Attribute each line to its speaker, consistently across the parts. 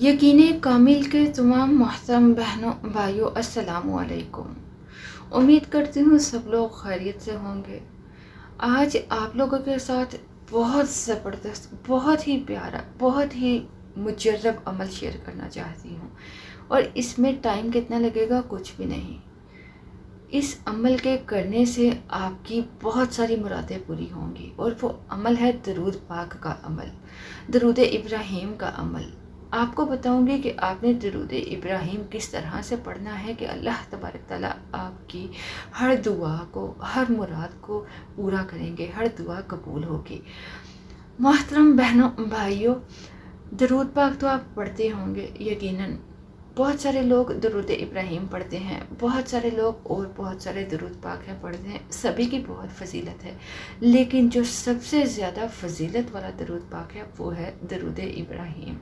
Speaker 1: यकीन कामिल के तमाम मोहतरम बहनों भाइयों अस्सलामु अलैकुम। उम्मीद करती हूँ सब लोग खैरियत से होंगे। आज आप लोगों के साथ बहुत ज़बरदस्त, बहुत ही प्यारा, बहुत ही मुजर्रब अमल शेयर करना चाहती हूँ और इसमें टाइम कितना लगेगा कुछ भी नहीं। इस अमल के करने से आपकी बहुत सारी मुरादें पूरी होंगी और वो अमल है दरूद पाक का अमल, दरूद इब्राहीम का अमल। आपको बताऊंगी कि आपने दरूद इब्राहीम किस तरह से पढ़ना है कि अल्लाह तबारक ताला आपकी हर दुआ को, हर मुराद को पूरा करेंगे, हर दुआ कबूल होगी। मोहतरम बहनों भाइयों, दरूद पाक तो आप पढ़ते होंगे यकीनन। बहुत सारे लोग दरूद इब्राहीम पढ़ते हैं, बहुत सारे लोग और बहुत सारे दरूद पाक हैं पढ़ते हैं, सभी की बहुत फजीलत है। लेकिन जो सबसे ज़्यादा फजीलत वाला दरूद पाक है वो है दरूद इब्राहीम।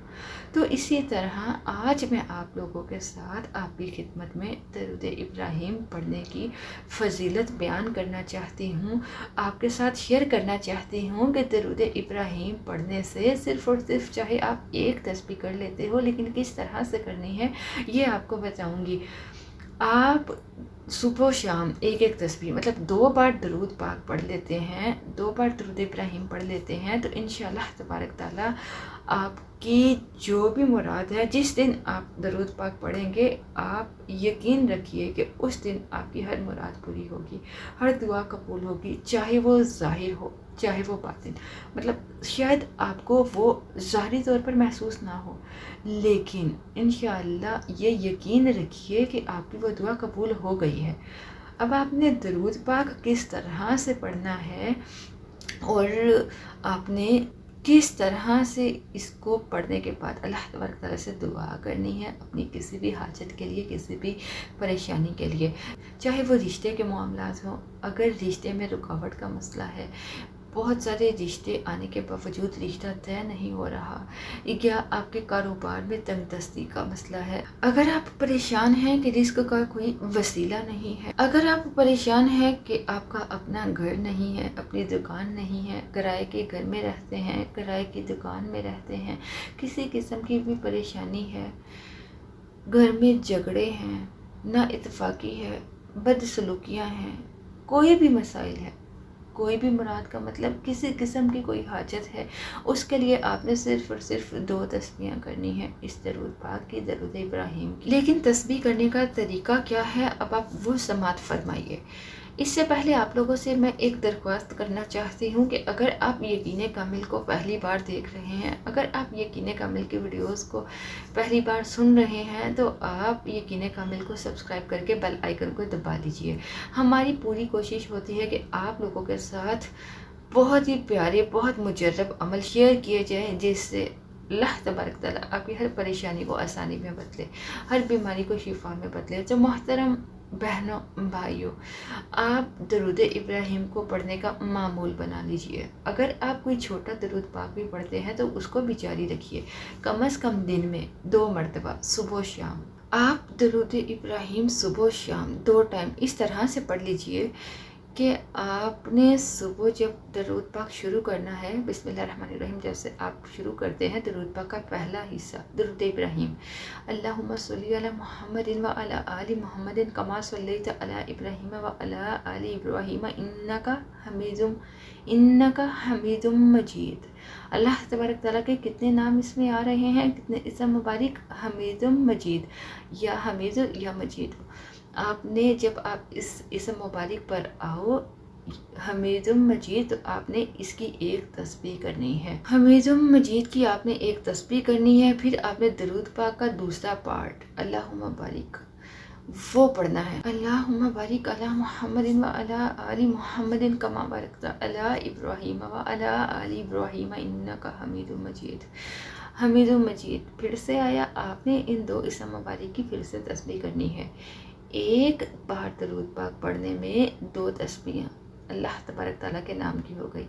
Speaker 1: तो इसी तरह आज मैं आप लोगों के साथ आपकी खिदमत में दरूद इब्राहीम पढ़ने की फजीलत बयान करना चाहती हूँ, आपके साथ शेयर करना चाहती हूँ कि दरूद इब्राहीम पढ़ने से सिर्फ़ और सिर्फ चाहे आप एक तस्बीह कर लेते हो, लेकिन किस तरह से करनी है ये आपको बताऊंगी। आप सुबह शाम एक एक तस्बीह मतलब 2 बार दरूद पाक पढ़ लेते हैं, 2 बार दरूद इब्राहीम पढ़ लेते हैं तो इंशाअल्लाह तबारक ताला आपकी जो भी मुराद है, जिस दिन आप दरूद पाक पढ़ेंगे आप यकीन रखिए कि उस दिन आपकी हर मुराद पूरी होगी, हर दुआ कबूल होगी, चाहे वो ज़ाहिर हो चाहे वो बातिन। मतलब शायद आपको वो ज़ाहरी तौर पर महसूस ना हो, लेकिन इंशाअल्लाह ये यकीन रखिए कि आपकी वो दुआ कबूल हो गई है। अब आपने दरूद पाक किस तरह से पढ़ना है और आपने किस तरह से इसको पढ़ने के बाद अल्लाह तबारक ताला से दुआ करनी है अपनी किसी भी हाजत के लिए, किसी भी परेशानी के लिए, चाहे वो रिश्ते के मामलात हों। अगर रिश्ते में रुकावट का मसला है, बहुत सारे रिश्ते आने के बावजूद रिश्ता तय नहीं हो रहा, या आपके कारोबार में तंगदस्ती का मसला है, अगर आप परेशान हैं कि रिस्क का कोई वसीला नहीं है, अगर आप परेशान हैं कि आपका अपना घर नहीं है, अपनी दुकान नहीं है, किराए के घर में रहते हैं, किराए की दुकान में रहते हैं, किसी किस्म की भी परेशानी है, घर में झगड़े हैं, ना इत्तफाकी है, बदसलूकियाँ हैं, कोई भी मसाइल है, कोई भी मुराद का मतलब किसी किस्म की कोई हाजत है, उसके लिए आपने सिर्फ़ और सिर्फ 2 तस्बीहें करनी है इस दरूद पाक की, दरूद इब्राहीम की। लेकिन तस्बीह करने का तरीका क्या है, अब आप वो समात फरमाइए। इससे पहले आप लोगों से मैं एक दरख्वास्त करना चाहती हूँ कि अगर आप यकीन कामिल को पहली बार देख रहे हैं, अगर आप यकीन कामिल की वीडियोस को पहली बार सुन रहे हैं, तो आप यकीन कामिल को सब्सक्राइब करके बेल आइकन को दबा दीजिए। हमारी पूरी कोशिश होती है कि आप लोगों के साथ बहुत ही प्यारे, बहुत मुजर्रब अमल शेयर किए जाएँ, जिससे अल्लाह तबारक ताला आपकी हर परेशानी को आसानी में बदले, हर बीमारी को शिफा में बदले। तो मोहतरम बहनों भाइयों, आप दरूद इब्राहीम को पढ़ने का मामूल बना लीजिए। अगर आप कोई छोटा दरूद पाक भी पढ़ते हैं तो उसको भी जारी रखिए, कम से कम दिन में 2 मरतबा सुबह शाम। आप दरूद इब्राहीम सुबह शाम 2 टाइम इस तरह से पढ़ लीजिए कि आपने सुबह जब दरूद पाक शुरू करना है, बिस्मिल्लाहिर्रहमानिर्रहीम, जैसे आप शुरू करते हैं दरूद पाक का पहला हिस्सा दरूद इब्राहीम, अल्लाहुम्मा सल्ली अला मुहम्मदिन व अला आलि मुहम्मदिन कमा सल्लैता अला इब्राहीम व अला आलि इब्राहीम इन्नका हमीदुम मजीद। अल्लाह तबारक ताला के कितने नाम इसमें आ रहे हैं, कितने इसम मुबारक, हमीदुम मजीद या हमीद या मजीद। आपने जब आप इस मुबारक पर आओ हमीदुम मजीद, तो आपने इसकी एक तस्बीह करनी है। हमीदुम मजीद की आपने एक तस्बीह करनी है, फिर आपने दरूद पाक का दूसरा पार्ट अल्लाहुम्मा बारिक वो पढ़ना है। अल्लाहुम्मा बारिक अला मुहम्मदिन व अला आलि मुहम्मदिन कमा बारकता अला इब्राहीम व अला आलि इब्राहीम इन्नका हमीदुम मजीद। हमीदुम मजीद फिर से आया, आपने इन 2 इसम मुबारक की फिर से तस्बीह करनी है। एक बार दरूद पाक पढ़ने में 2 तस्बीहें अल्लाह तबारक ताला के नाम की हो गई।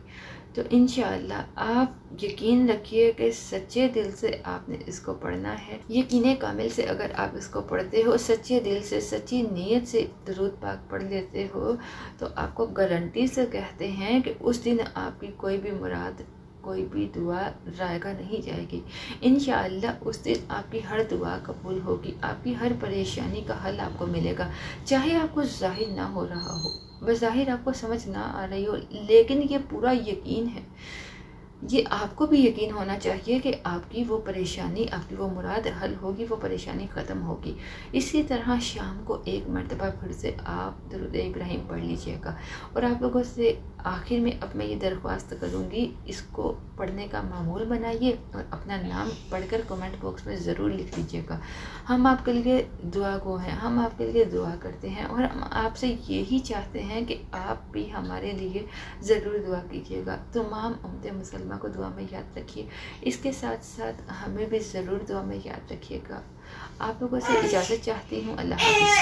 Speaker 1: तो इंशाअल्लाह आप यकीन रखिए कि सच्चे दिल से आपने इसको पढ़ना है। यकीन कामिल से अगर आप इसको पढ़ते हो, सच्चे दिल से, सच्ची नीयत से दरूद पाक पढ़ लेते हो, तो आपको गारंटी से कहते हैं कि उस दिन आपकी कोई भी मुराद کوئی بھی دعا ضائع نہیں جائے گی۔ انشاءاللہ اس دن آپ کی ہر دعا قبول ہوگی، آپ کی ہر پریشانی کا حل آپ کو ملے گا، چاہے آپ کو ظاہر نہ ہو رہا ہو، بظاہر آپ کو سمجھ نہ آ رہی ہو، لیکن یہ پورا یقین ہے، یہ آپ کو بھی یقین ہونا چاہیے کہ آپ کی وہ پریشانی، آپ کی وہ مراد حل ہوگی، وہ پریشانی ختم ہوگی۔ اسی طرح شام کو ایک مرتبہ پھر سے آپ درود ابراہیم پڑھ لیجئے گا، اور آپ لوگوں سے آخر میں اب میں یہ درخواست کروں گی، اس کو پڑھنے کا معمول بنائیے اور اپنا نام پڑھ کر کمنٹ باکس میں ضرور لکھ دیجئے گا۔ ہم آپ کے لیے دعا گو ہیں، ہم آپ کے لیے دعا کرتے ہیں، اور ہم آپ سے یہی چاہتے ہیں کہ آپ بھی ہمارے لیے ضرور دعا کیجیے گا۔ تمام امت مسلمہ کو دعا میں یاد رکھیے، اس کے ساتھ ساتھ ہمیں بھی ضرور دعا میں یاد رکھیے گا۔ آپ لوگوں سے اجازت چاہتی ہوں، اللہ حافظ۔